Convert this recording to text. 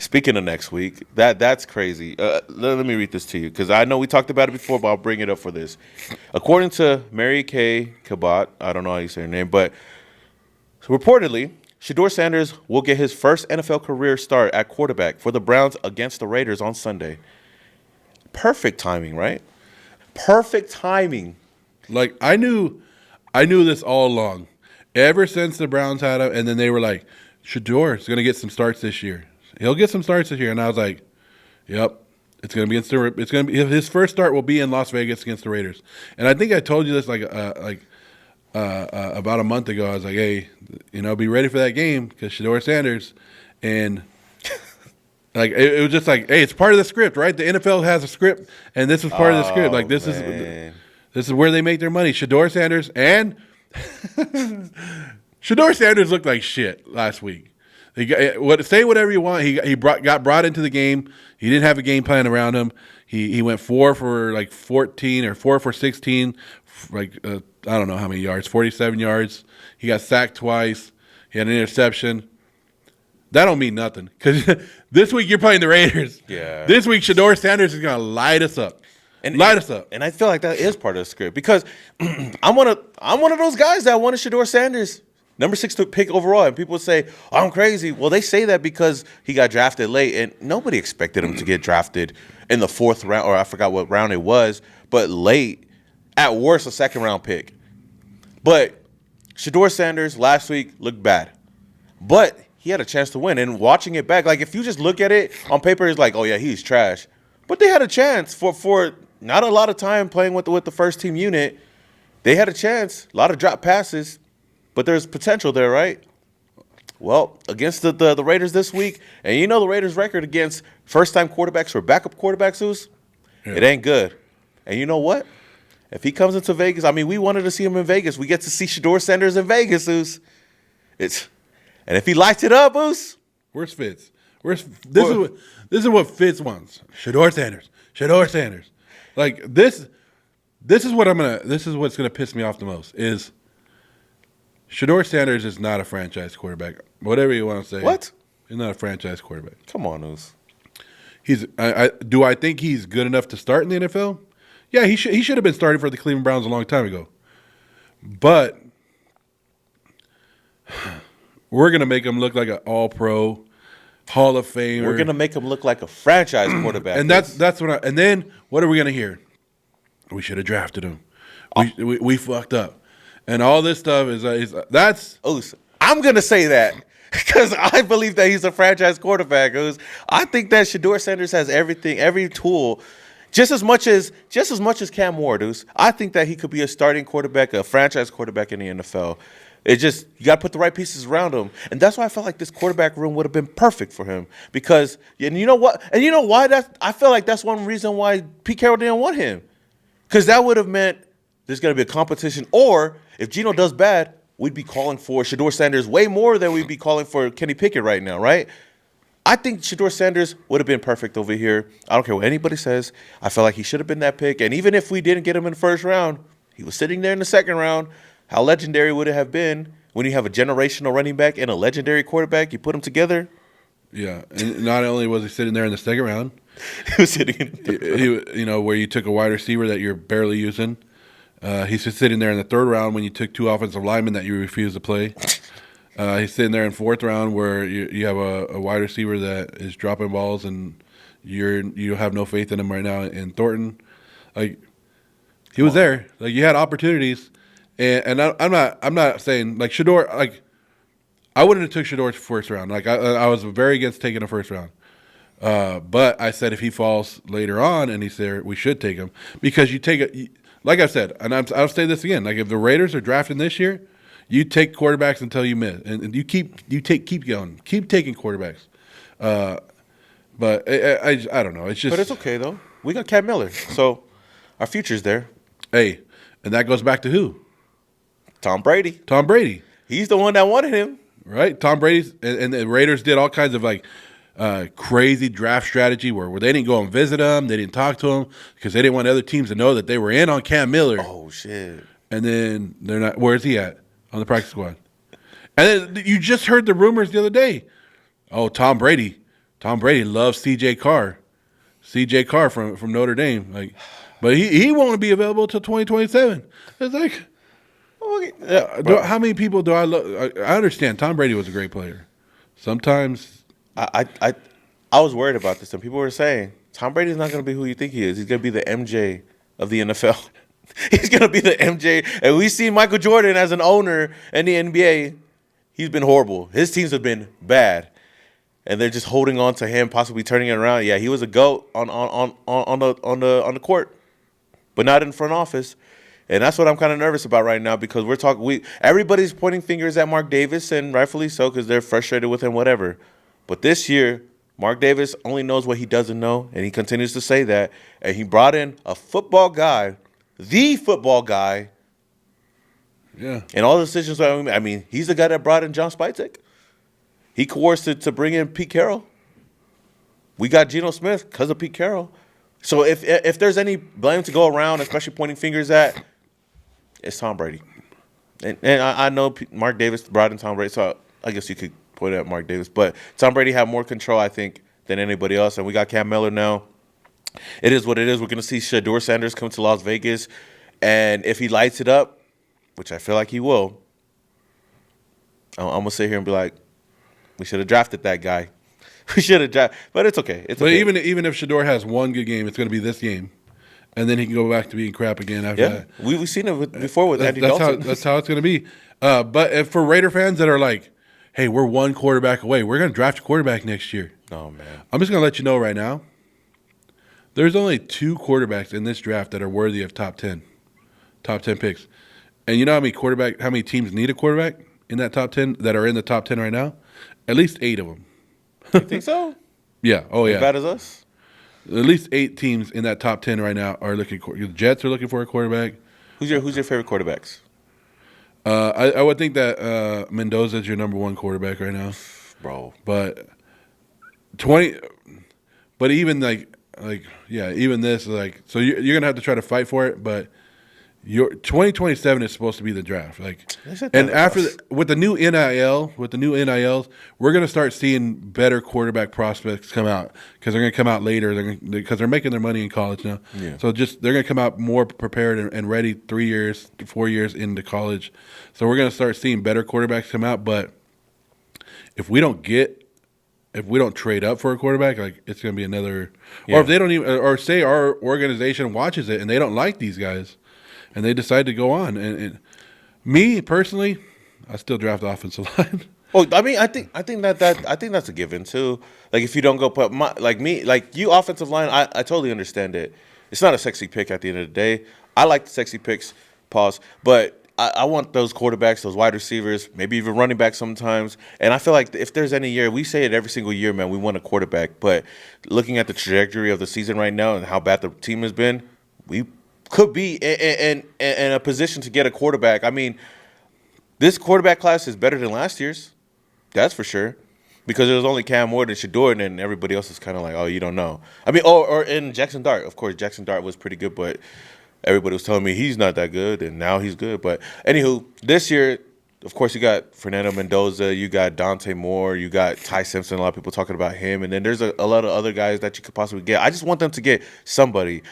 Speaking of next week, that's crazy. Let me read this to you because I know we talked about it before, but I'll bring it up for this. According to Mary Kay Cabot, I don't know how you say her name, but reportedly, Shedeur Sanders will get his first NFL career start at quarterback for the Browns against the Raiders on Sunday. Perfect timing, right? Perfect timing. Like I knew this all along. Ever since the Browns had him, and then they were like, Shedeur is going to get some starts this year. He'll get some starts this year, and I was like, "Yep, it's going to be It's going to be his first start will be in Las Vegas against the Raiders." And I think I told you this about a month ago. I was like, "Hey, be ready for that game because Shedeur Sanders," and it was just like, "Hey, it's part of the script, right? The NFL has a script, and this is part of the script. Like this is where they make their money." Shedeur Sanders and Shedeur Sanders looked like shit last week. Say whatever you want. He got brought into the game. He didn't have a game plan around him. He went 4 for like 14 or 4 for 16, I don't know how many yards, 47 yards. He got sacked twice. He had an interception. That don't mean nothing because this week you're playing the Raiders. Yeah. This week Shedeur Sanders is gonna light us up. Light us up. And I feel like that is part of the script because I'm one of those guys that wanted Shedeur Sanders. Number 6 pick overall, and people say, "Oh, I'm crazy." Well, they say that because he got drafted late, and nobody expected him to get drafted in the 4th round, or I forgot what round it was, but late, at worst, a 2nd-round pick. But Shedeur Sanders last week looked bad, but he had a chance to win. And watching it back, like if you just look at it on paper, it's like, "Oh yeah, he's trash," but they had a chance for not a lot of time playing with the first team unit. They had a chance, a lot of drop passes. But there's potential there, right? Well, against the Raiders this week, and the Raiders' record against first-time quarterbacks or backup quarterbacks, It ain't good. And you know what? If he comes into Vegas, we wanted to see him in Vegas. We get to see Shedeur Sanders in Vegas, And if he lights it up, Where's Fitz? This is what Fitz wants. Shedeur Sanders. Shedeur Sanders. Like this is what's gonna piss me off the most is Shedeur Sanders is not a franchise quarterback. Whatever you want to say. What? He's not a franchise quarterback. Come on, Oos. Do I think he's good enough to start in the NFL? Yeah, he should have been starting for the Cleveland Browns a long time ago. But we're gonna make him look like an All-Pro, Hall of Famer. We're gonna make him look like a franchise quarterback. And that's what. And then what are we gonna hear? We should have drafted him. We fucked up. And all this stuff that's. Oos, I'm going to say that because I believe that he's a franchise quarterback. I think that Shedeur Sanders has everything, every tool, just as much as Cam Ward. I think that he could be a starting quarterback, a franchise quarterback in the NFL. You got to put the right pieces around him. And that's why I felt like this quarterback room would have been perfect for him. Because, and you know what? And you know why? I feel like that's one reason why Pete Carroll didn't want him. Because that would have meant there's going to be a competition. Or if Geno does bad, we'd be calling for Shedeur Sanders way more than we'd be calling for Kenny Pickett right now, right? I think Shedeur Sanders would have been perfect over here. I don't care what anybody says. I feel like he should have been that pick. And even if we didn't get him in the first round, he was sitting there in the 2nd round. How legendary would it have been when you have a generational running back and a legendary quarterback? You put them together. Yeah, and not only was he sitting there in the 2nd round, he was sitting in the 3rd round. Where you took a wide receiver that you're barely using. He's just sitting there in the 3rd round when you took 2 offensive linemen that you refused to play. He's sitting there in 4th round where you have a wide receiver that is dropping balls and you have no faith in him right now. And Thornton, like he was there, like you had opportunities, and I'm not saying like Shedeur, like I wouldn't have took Shedeur 1st round. Like I was very against taking a 1st round. But I said if he falls later on and he's there, we should take him because you take it. Like I said, and I'll say this again. Like if the Raiders are drafting this year, you take quarterbacks until you miss, and you keep going, keep taking quarterbacks. But I don't know. It's just. But it's okay though. We got Cam Miller, so our future's there. Hey, and that goes back to who? Tom Brady. Tom Brady. He's the one that wanted him. Right. Tom Brady's and the Raiders did all kinds of like crazy draft strategy where they didn't go and visit him, they didn't talk to him because they didn't want other teams to know that they were in on Cam Miller. Oh shit! And then they're not. Where's he at on the practice squad? And then you just heard the rumors the other day. Oh, Tom Brady Tom Brady loves C.J. Carr. C.J. Carr from Notre Dame. But he won't be available until 2027. It's like, how many people do I love? I understand Tom Brady was a great player. Sometimes I was worried about this, and people were saying Tom Brady's not going to be who you think he is. He's going to be the MJ of the NFL. He's going to be the MJ, and we see Michael Jordan as an owner in the NBA. He's been horrible. His teams have been bad, and they're just holding on to him, possibly turning it around. Yeah, he was a GOAT on the court, but not in front office. And that's what I'm kind of nervous about right now because everybody's pointing fingers at Mark Davis, and rightfully so because they're frustrated with him, whatever. But this year, Mark Davis only knows what he doesn't know, and he continues to say that. And he brought in a football guy, the football guy. Yeah. And all the decisions, I mean, he's the guy that brought in John Spytek. He coerced it to bring in Pete Carroll. We got Geno Smith because of Pete Carroll. So if there's any blame to go around, especially pointing fingers at, it's Tom Brady. And I know Mark Davis brought in Tom Brady, so I guess you could point at Mark Davis. But Tom Brady had more control, I think, than anybody else. And we got Cam Miller now. It is what it is. We're going to see Shedeur Sanders come to Las Vegas. And if he lights it up, which I feel like he will, I'm going to sit here and be like, we should have drafted that guy. We should have drafted. But it's okay. But okay. Even if Shedeur has one good game, it's going to be this game. And then he can go back to being crap again after that. We've seen it before with Andy Dalton. That's how it's going to be. But if for Raider fans that are like, hey, we're one quarterback away, we're going to draft a quarterback next year. Oh, man. I'm just going to let you know right now, there's only 2 quarterbacks in this draft that are worthy of top 10 picks. And you know how many teams need a quarterback in that top 10 that are in the top 10 right now? At least 8 of them. You think so? Yeah. Oh, yeah. As bad as us? At least 8 teams in that top 10 right now are looking. The Jets are looking for a quarterback. Who's your favorite quarterbacks? I would think that Mendoza is your number 1 quarterback right now, bro. But even even this so you're gonna have to try to fight for it. But your 2027 is supposed to be the draft. And after with the new NILs, we're gonna start seeing better quarterback prospects come out because they're gonna come out later. Because they're making their money in college now. Yeah. So they're gonna come out more prepared and ready 3 years, 4 years into college. So we're gonna start seeing better quarterbacks come out. But if we don't trade up for a quarterback, it's gonna be another. Yeah. Or if they don't even, or say our organization watches it and they don't like these guys. And they decide to go on. And me personally, I still draft offensive line. Oh, I mean, I think that's a given too. Like if you don't go put you offensive line, I totally understand it. It's not a sexy pick at the end of the day. I like the sexy picks, pause. But I want those quarterbacks, those wide receivers, maybe even running back sometimes. And I feel like if there's any year, we say it every single year, man, we want a quarterback. But looking at the trajectory of the season right now and how bad the team has been, we could be in a position to get a quarterback. I mean, this quarterback class is better than last year's. That's for sure. Because there was only Cam Ward and Shedeur, and then everybody else is kind of like, oh, you don't know. I mean, or in Jackson Dart. Of course, Jackson Dart was pretty good, but everybody was telling me he's not that good, and now he's good. But anywho, this year, of course, you got Fernando Mendoza, you got Dante Moore, you got Ty Simpson. A lot of people talking about him, and then there's a lot of other guys that you could possibly get. I just want them to get somebody.